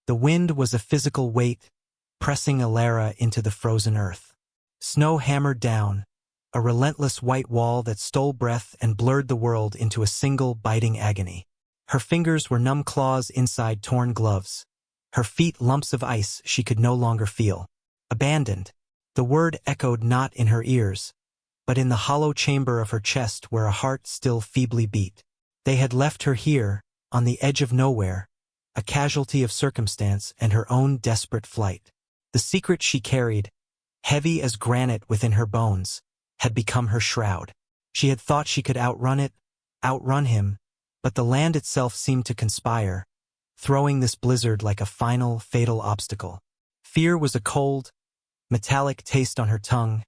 The wind was a physical weight, pressing Alara into the frozen earth. Snow hammered down, a relentless white wall that stole breath and blurred the world into a single biting agony. Her fingers were numb claws inside torn gloves. Her feet lumps of ice she could no longer feel. Abandoned. The word echoed not in her ears, but in the hollow chamber of her chest where a heart still feebly beat. They had left her here, on the edge of nowhere, a casualty of circumstance and her own desperate flight. The secret she carried, heavy as granite within her bones, had become her shroud. She had thought she could outrun it, outrun him, but the land itself seemed to conspire, throwing this blizzard like a final, fatal obstacle. Fear was a cold, metallic taste on her tongue,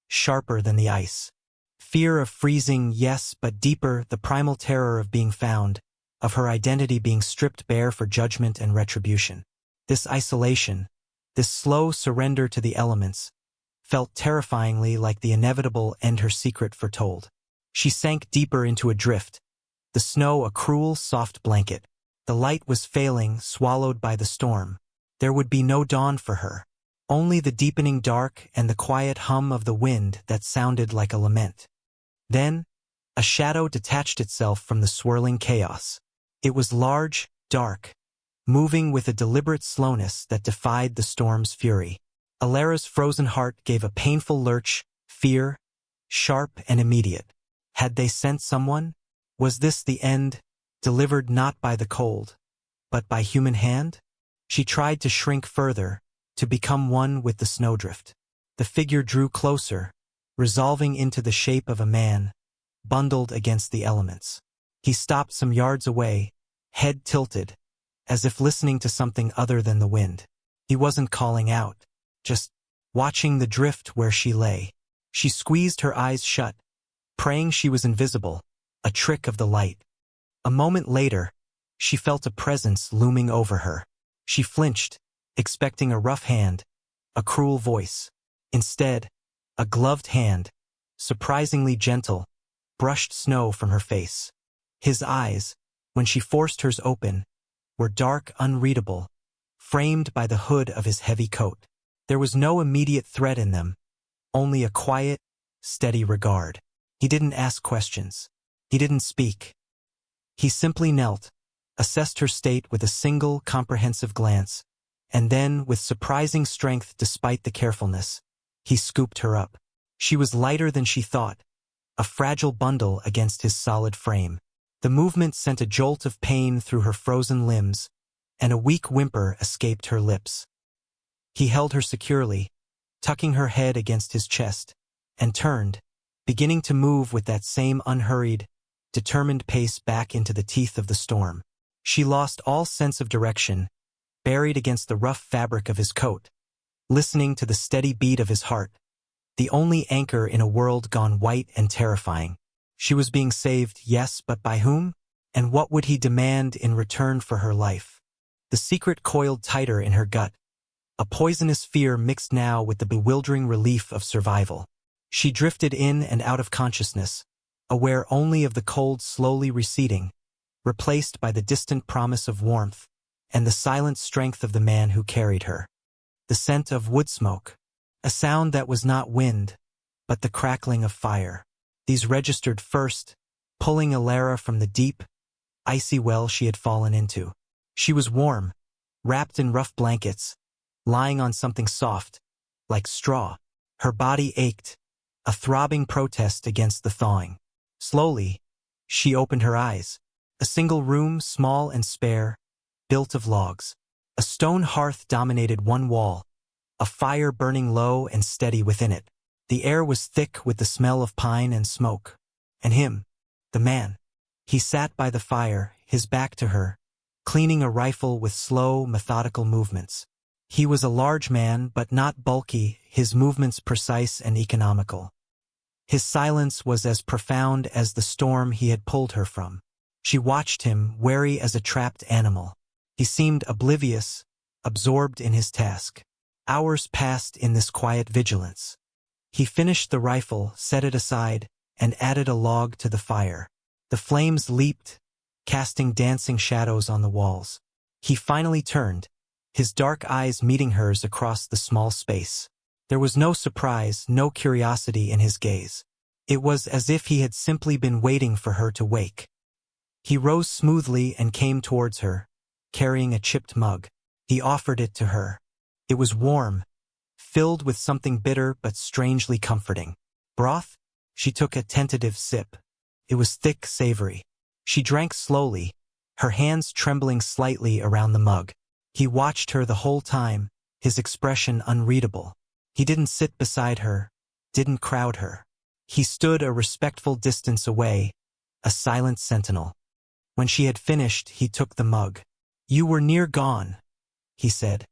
sharper than the ice. Fear of freezing, yes, but deeper, the primal terror of being found, of her identity being stripped bare for judgment and retribution. This isolation, this slow surrender to the elements, felt terrifyingly like the inevitable end her secret foretold. She sank deeper into a drift, the snow a cruel, soft blanket. The light was failing, swallowed by the storm. There would be no dawn for her. Only the deepening dark and the quiet hum of the wind that sounded like a lament. Then, a shadow detached itself from the swirling chaos. It was large, dark, moving with a deliberate slowness that defied the storm's fury. Alara's frozen heart gave a painful lurch, fear, sharp and immediate. Had they sent someone? Was this the end, delivered not by the cold, but by human hand? She tried to shrink further, to become one with the snowdrift. The figure drew closer, resolving into the shape of a man, bundled against the elements. He stopped some yards away, head tilted, as if listening to something other than the wind. He wasn't calling out, just watching the drift where she lay. She squeezed her eyes shut, praying she was invisible, a trick of the light. A moment later, she felt a presence looming over her. She flinched, expecting a rough hand, a cruel voice. Instead, a gloved hand, surprisingly gentle, brushed snow from her face. His eyes, when she forced hers open, were dark, unreadable, framed by the hood of his heavy coat. There was no immediate threat in them, only a quiet, steady regard. He didn't ask questions. He didn't speak. He simply knelt, assessed her state with a single, comprehensive glance, and then, with surprising strength despite the carefulness, he scooped her up. She was lighter than she thought, a fragile bundle against his solid frame. The movement sent a jolt of pain through her frozen limbs, and a weak whimper escaped her lips. He held her securely, tucking her head against his chest, and turned, beginning to move with that same unhurried, determined pace back into the teeth of the storm. She lost all sense of direction, buried against the rough fabric of his coat, listening to the steady beat of his heart, the only anchor in a world gone white and terrifying. She was being saved, yes, but by whom? And what would he demand in return for her life? The secret coiled tighter in her gut, a poisonous fear mixed now with the bewildering relief of survival. She drifted in and out of consciousness, aware only of the cold slowly receding, replaced by the distant promise of warmth, and the silent strength of the man who carried her. The scent of wood smoke, a sound that was not wind, but the crackling of fire. These registered first, pulling Alara from the deep, icy well she had fallen into. She was warm, wrapped in rough blankets, lying on something soft, like straw. Her body ached, a throbbing protest against the thawing. Slowly, she opened her eyes. A single room, small and spare, built of logs. A stone hearth dominated one wall, a fire burning low and steady within it. The air was thick with the smell of pine and smoke. And him, the man. He sat by the fire, his back to her, cleaning a rifle with slow, methodical movements. He was a large man, but not bulky, his movements precise and economical. His silence was as profound as the storm he had pulled her from. She watched him, wary as a trapped animal. He seemed oblivious, absorbed in his task. Hours passed in this quiet vigilance. He finished the rifle, set it aside, and added a log to the fire. The flames leaped, casting dancing shadows on the walls. He finally turned, his dark eyes meeting hers across the small space. There was no surprise, no curiosity in his gaze. It was as if he had simply been waiting for her to wake. He rose smoothly and came towards her, carrying a chipped mug. He offered it to her. It was warm, filled with something bitter but strangely comforting. Broth? She took a tentative sip. It was thick, savory. She drank slowly, her hands trembling slightly around the mug. He watched her the whole time, his expression unreadable. He didn't sit beside her, didn't crowd her. He stood a respectful distance away, a silent sentinel. When she had finished, he took the mug. "You were near gone," he said,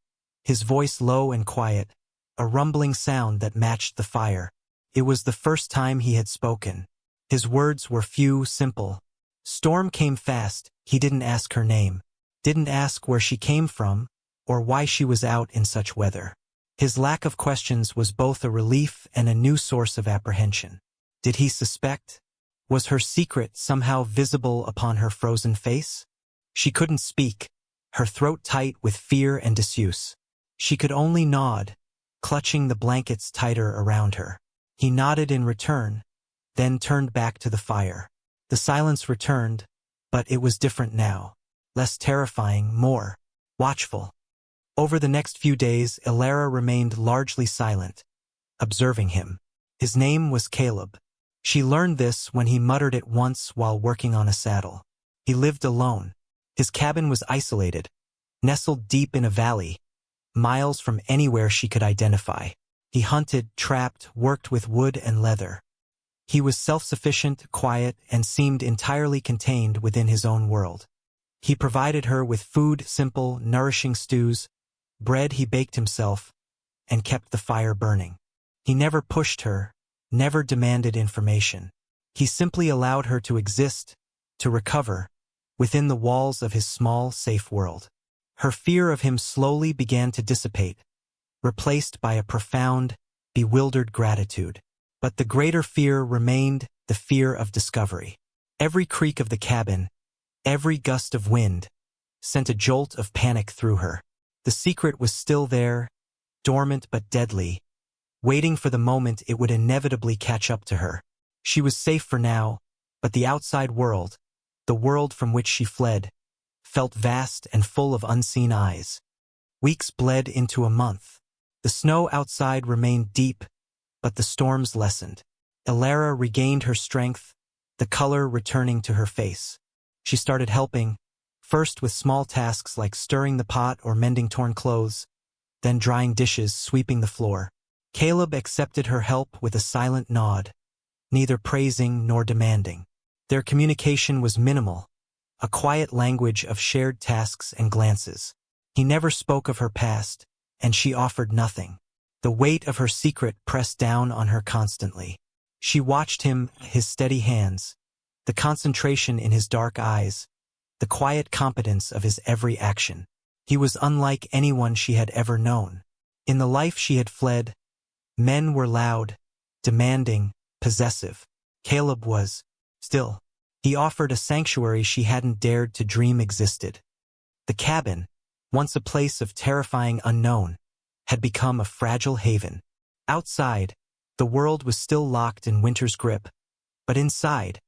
his voice low and quiet, a rumbling sound that matched the fire. It was the first time he had spoken. His words were few, simple. Storm came fast. He didn't ask her name, didn't ask where she came from, or why she was out in such weather. His lack of questions was both a relief and a new source of apprehension. Did he suspect? Was her secret somehow visible upon her frozen face? She couldn't speak, her throat tight with fear and disuse. She could only nod, clutching the blankets tighter around her. He nodded in return, then turned back to the fire. The silence returned, but it was different now. Less terrifying, more watchful. Over the next few days, Elara remained largely silent, observing him. His name was Caleb. She learned this when he muttered it once while working on a saddle. He lived alone. His cabin was isolated, nestled deep in a valley, miles from anywhere she could identify. He hunted, trapped, worked with wood and leather. He was self-sufficient, quiet, and seemed entirely contained within his own world. He provided her with food, simple, nourishing stews, bread he baked himself, and kept the fire burning. He never pushed her, never demanded information. He simply allowed her to exist, to recover, within the walls of his small, safe world. Her fear of him slowly began to dissipate, replaced by a profound, bewildered gratitude. But the greater fear remained, the fear of discovery. Every creak of the cabin, every gust of wind, sent a jolt of panic through her. The secret was still there, dormant but deadly, waiting for the moment it would inevitably catch up to her. She was safe for now, but the outside world, the world from which she fled, felt vast and full of unseen eyes. Weeks bled into a month. The snow outside remained deep, but the storms lessened. Elara regained her strength, the color returning to her face. She started helping, first with small tasks like stirring the pot or mending torn clothes, then drying dishes, sweeping the floor. Caleb accepted her help with a silent nod, neither praising nor demanding. Their communication was minimal, a quiet language of shared tasks and glances. He never spoke of her past, and she offered nothing. The weight of her secret pressed down on her constantly. She watched him, his steady hands, the concentration in his dark eyes, the quiet competence of his every action. He was unlike anyone she had ever known. In the life she had fled, men were loud, demanding, possessive. Caleb was still. He offered a sanctuary she hadn't dared to dream existed. The cabin, once a place of terrifying unknown, had become a fragile haven. Outside, the world was still locked in winter's grip, but inside,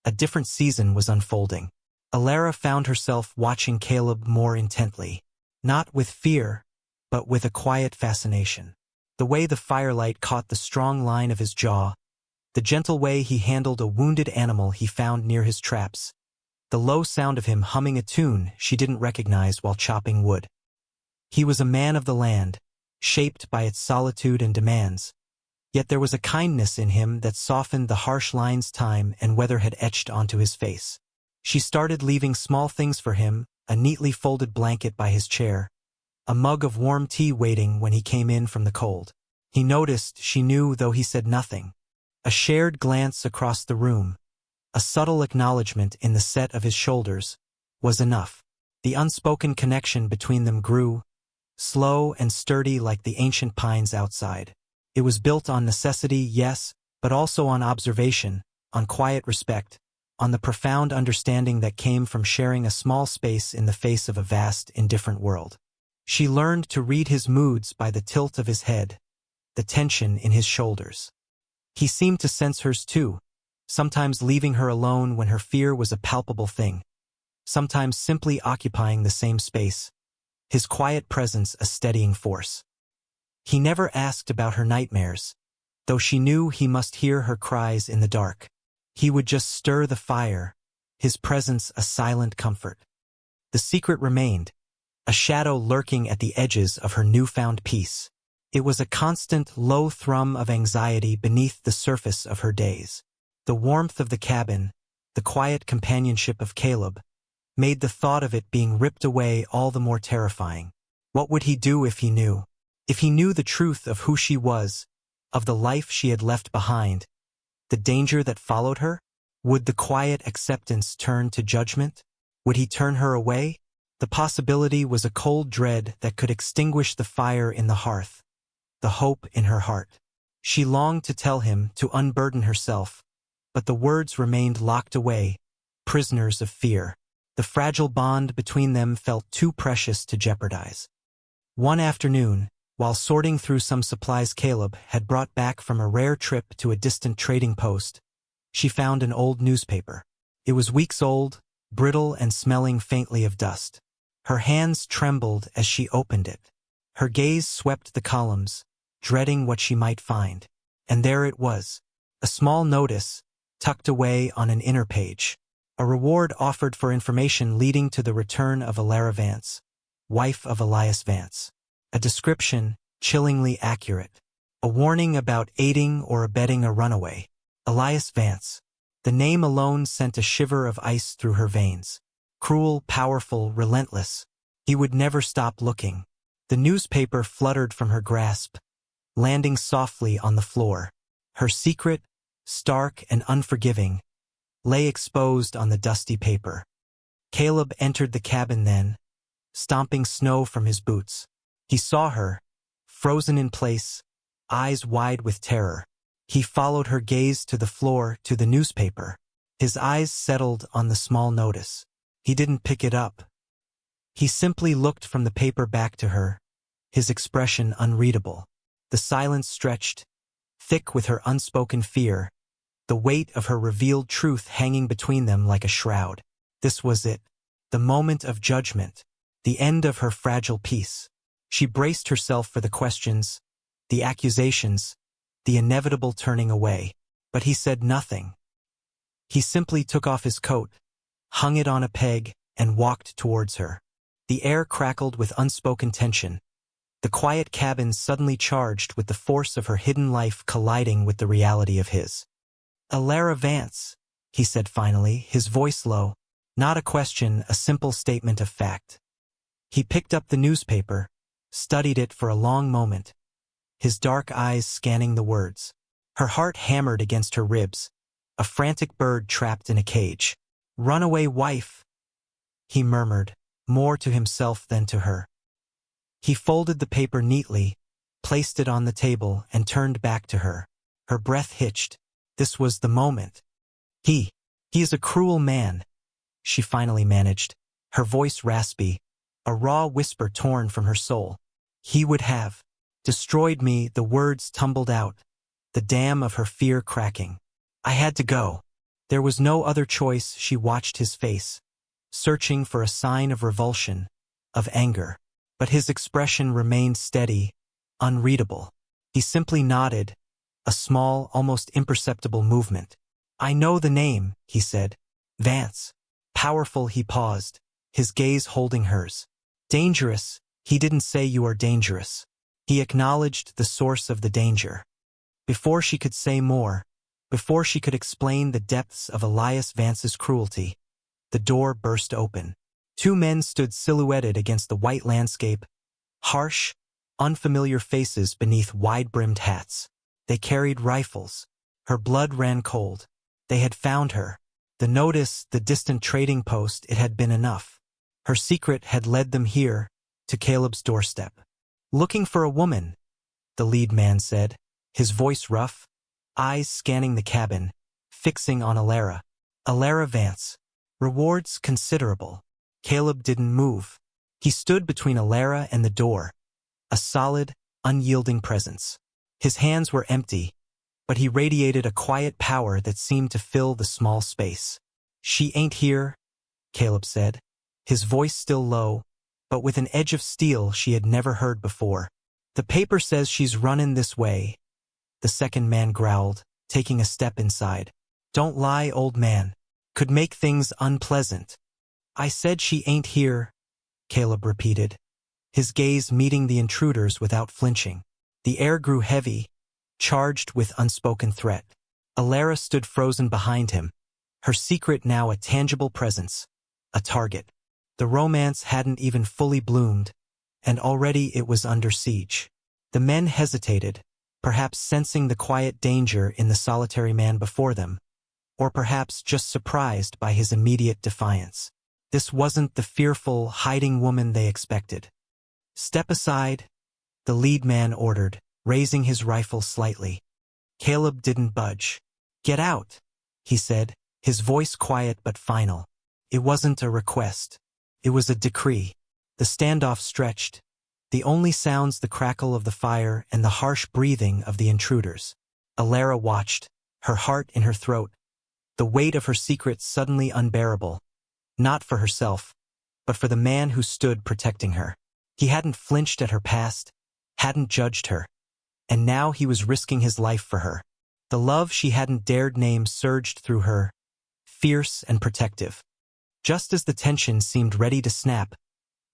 a different season was unfolding. Elara found herself watching Caleb more intently, not with fear, but with a quiet fascination. The way the firelight caught the strong line of his jaw, the gentle way he handled a wounded animal he found near his traps, the low sound of him humming a tune she didn't recognize while chopping wood. He was a man of the land, shaped by its solitude and demands, yet there was a kindness in him that softened the harsh lines time and weather had etched onto his face. She started leaving small things for him, a neatly folded blanket by his chair, a mug of warm tea waiting when he came in from the cold. He noticed, she knew though he said nothing. A shared glance across the room, a subtle acknowledgement in the set of his shoulders, was enough. The unspoken connection between them grew, slow and sturdy like the ancient pines outside. It was built on necessity, yes, but also on observation, on quiet respect, on the profound understanding that came from sharing a small space in the face of a vast, indifferent world. She learned to read his moods by the tilt of his head, the tension in his shoulders. He seemed to sense hers too, sometimes leaving her alone when her fear was a palpable thing, sometimes simply occupying the same space, his quiet presence a steadying force. He never asked about her nightmares, though she knew he must hear her cries in the dark. He would just stir the fire, his presence a silent comfort. The secret remained, a shadow lurking at the edges of her newfound peace. It was a constant, low thrum of anxiety beneath the surface of her days. The warmth of the cabin, the quiet companionship of Caleb, made the thought of it being ripped away all the more terrifying. What would he do if he knew? If he knew the truth of who she was, of the life she had left behind, the danger that followed her? Would the quiet acceptance turn to judgment? Would he turn her away? The possibility was a cold dread that could extinguish the fire in the hearth, the hope in her heart. She longed to tell him, to unburden herself, but the words remained locked away, prisoners of fear. The fragile bond between them felt too precious to jeopardize. One afternoon, while sorting through some supplies Caleb had brought back from a rare trip to a distant trading post, she found an old newspaper. It was weeks old, brittle and smelling faintly of dust. Her hands trembled as she opened it. Her gaze swept the columns, dreading what she might find. And there it was, a small notice, tucked away on an inner page. A reward offered for information leading to the return of Alara Vance, wife of Elias Vance. A description, chillingly accurate. A warning about aiding or abetting a runaway. Elias Vance. The name alone sent a shiver of ice through her veins. Cruel, powerful, relentless. He would never stop looking. The newspaper fluttered from her grasp, landing softly on the floor. Her secret, stark and unforgiving, lay exposed on the dusty paper. Caleb entered the cabin then, stomping snow from his boots. He saw her, frozen in place, eyes wide with terror. He followed her gaze to the floor, to the newspaper. His eyes settled on the small notice. He didn't pick it up. He simply looked from the paper back to her, his expression unreadable. The silence stretched, thick with her unspoken fear, the weight of her revealed truth hanging between them like a shroud. This was it, the moment of judgment, the end of her fragile peace. She braced herself for the questions, the accusations, the inevitable turning away. But he said nothing. He simply took off his coat, hung it on a peg, and walked towards her. The air crackled with unspoken tension, the quiet cabin suddenly charged with the force of her hidden life colliding with the reality of his. "Alara Vance," he said finally, his voice low. Not a question, a simple statement of fact. He picked up the newspaper, studied it for a long moment, his dark eyes scanning the words. Her heart hammered against her ribs, a frantic bird trapped in a cage. "Runaway wife," he murmured, more to himself than to her. He folded the paper neatly, placed it on the table, and turned back to her. Her breath hitched. This was the moment. He is a cruel man," she finally managed, her voice raspy, a raw whisper torn from her soul. "He would have destroyed me." The words tumbled out, the dam of her fear cracking. "I had to go." There was no other choice. She watched his face, searching for a sign of revulsion, of anger. But his expression remained steady, unreadable. He simply nodded, a small, almost imperceptible movement. "I know the name," he said. "Vance." Powerful, he paused, his gaze holding hers. "Dangerous." He didn't say "you are dangerous." He acknowledged the source of the danger. Before she could say more, before she could explain the depths of Elias Vance's cruelty, the door burst open. Two men stood silhouetted against the white landscape, harsh, unfamiliar faces beneath wide-brimmed hats. They carried rifles. Her blood ran cold. They had found her. The notice, the distant trading post, it had been enough. Her secret had led them here, to Caleb's doorstep. "Looking for a woman," the lead man said, his voice rough, eyes scanning the cabin, fixing on Alara. "Alara Vance. Rewards considerable." Caleb didn't move. He stood between Alara and the door, a solid, unyielding presence. His hands were empty, but he radiated a quiet power that seemed to fill the small space. "She ain't here," Caleb said, his voice still low, but with an edge of steel she had never heard before. "The paper says she's runnin' this way," the second man growled, taking a step inside. "Don't lie, old man. Could make things unpleasant." "I said she ain't here," Caleb repeated, his gaze meeting the intruders without flinching. The air grew heavy, charged with unspoken threat. Alara stood frozen behind him, her secret now a tangible presence, a target. The romance hadn't even fully bloomed, and already it was under siege. The men hesitated, perhaps sensing the quiet danger in the solitary man before them, or perhaps just surprised by his immediate defiance. This wasn't the fearful, hiding woman they expected. "Step aside," the lead man ordered, raising his rifle slightly. Caleb didn't budge. "Get out," he said, his voice quiet but final. It wasn't a request. It was a decree. The standoff stretched, the only sounds the crackle of the fire and the harsh breathing of the intruders. Alara watched, her heart in her throat, the weight of her secret suddenly unbearable, not for herself, but for the man who stood protecting her. He hadn't flinched at her past, hadn't judged her, and now he was risking his life for her. The love she hadn't dared name surged through her, fierce and protective. Just as the tension seemed ready to snap,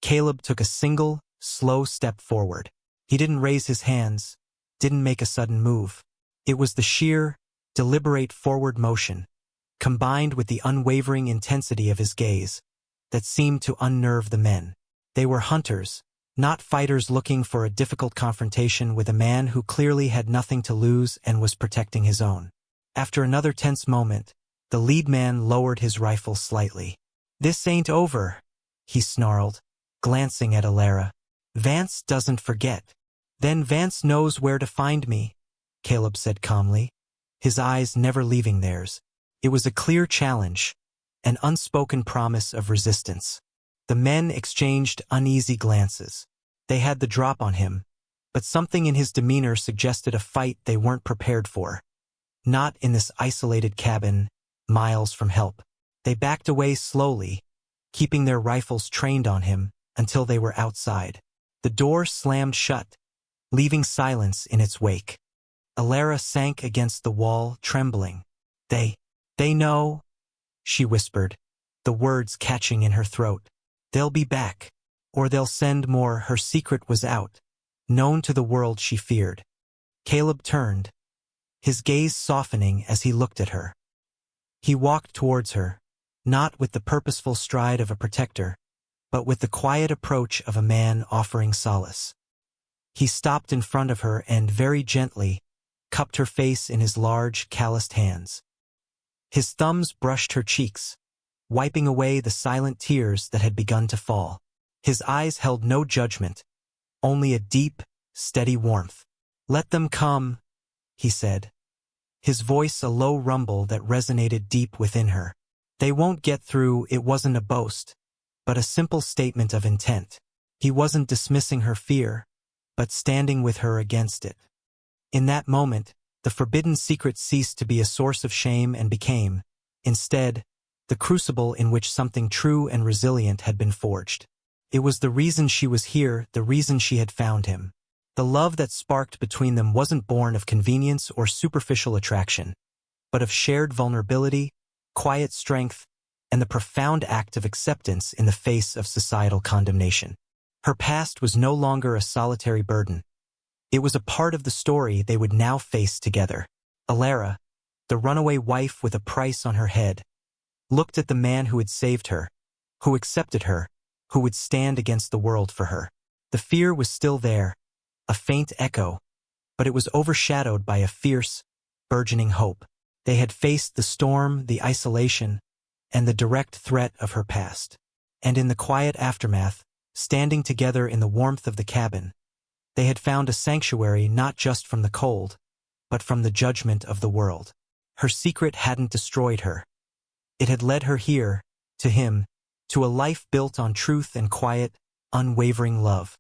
Caleb took a single, slow step forward. He didn't raise his hands, didn't make a sudden move. It was the sheer, deliberate forward motion, combined with the unwavering intensity of his gaze, that seemed to unnerve the men. They were hunters, not fighters looking for a difficult confrontation with a man who clearly had nothing to lose and was protecting his own. After another tense moment, the lead man lowered his rifle slightly. "This ain't over," he snarled, glancing at Alara. "Vance doesn't forget." "Then Vance knows where to find me," Caleb said calmly, his eyes never leaving theirs. It was a clear challenge, an unspoken promise of resistance. The men exchanged uneasy glances. They had the drop on him, but something in his demeanor suggested a fight they weren't prepared for. Not in this isolated cabin, miles from help. They backed away slowly, keeping their rifles trained on him until they were outside. The door slammed shut, leaving silence in its wake. Alara sank against the wall, trembling. They know," she whispered, the words catching in her throat. "They'll be back, or they'll send more." Her secret was out, known to the world she feared. Caleb turned, his gaze softening as he looked at her. He walked towards her, not with the purposeful stride of a protector, but with the quiet approach of a man offering solace. He stopped in front of her and, very gently, cupped her face in his large, calloused hands. His thumbs brushed her cheeks, wiping away the silent tears that had begun to fall. His eyes held no judgment, only a deep, steady warmth. "Let them come," he said, his voice a low rumble that resonated deep within her. "They won't get through." It wasn't a boast, but a simple statement of intent. He wasn't dismissing her fear, but standing with her against it. In that moment, the forbidden secret ceased to be a source of shame and became, instead, the crucible in which something true and resilient had been forged. It was the reason she was here, the reason she had found him. The love that sparked between them wasn't born of convenience or superficial attraction, but of shared vulnerability, quiet strength, and the profound act of acceptance in the face of societal condemnation. Her past was no longer a solitary burden. It was a part of the story they would now face together. Alara, the runaway wife with a price on her head, looked at the man who had saved her, who accepted her, who would stand against the world for her. The fear was still there, a faint echo, but it was overshadowed by a fierce, burgeoning hope. They had faced the storm, the isolation, and the direct threat of her past. And in the quiet aftermath, standing together in the warmth of the cabin, they had found a sanctuary not just from the cold, but from the judgment of the world. Her secret hadn't destroyed her. It had led her here, to him, to a life built on truth and quiet, unwavering love.